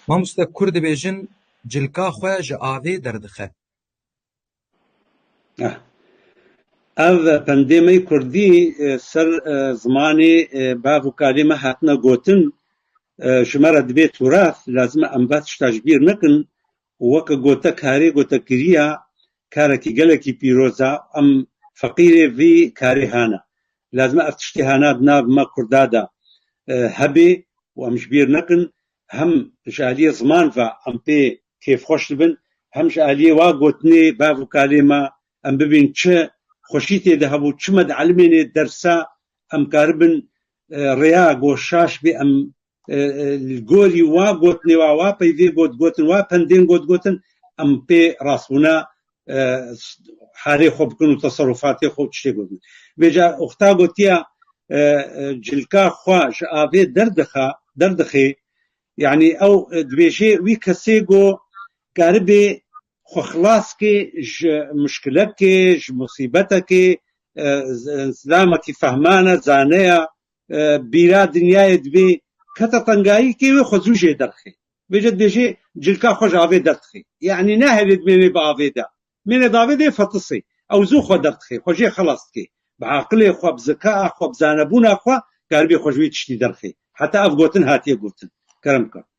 مامۆستا کورد دەبێژن جلکا خۆ ji avê derdixe. ev pendêmey Kurdî ser zimanê bav û kalê me hatine gotin ji me re dibe tûraf lazim e em vat tişta ji bîr nekin û weke gote karê gotekiriya karekî gelekî pîroz e em feqîrê vî karê hene lazim e ev tiştê hene di nav me Kurda de hebe û em ji bîr nekin hem ji aliyê ziman ve em pê kêfxweş dibin hem ji aliyê wa gotinê bav û kalê me em bibîn çi xweşî têde hebû çi me di elmênê dersa em karibin rêya goşaş bê em gorî wa gotinê wa peyvê got gotin wa pendên got gotin em pê rastbûna harê xwe bikin û teserrufatê xwe tiştê gotin. Bêje oxta gotiya cilka xwe ji avê derdixe yani ew dibêje wî kesê got karibê xwe xilas kê ji muşkilekê ji musîbetekê zilamekî fehmane zaneya bîra dinyayê dibê kete tengayîkê wê xwe zû jê derdixe. Bêje dibêje cilka xwe ji avê derdixe yani nehêle dimêne bi avê de mêne di avê de fetisê ew zû xwe derdixe xwe jê xilas dike bi aqilê xwe bi zekaa xwe bi zanebûna xwe karibê xwe ji wî tiştî derdixe heta ev gotin hatiye gotin kerem bike.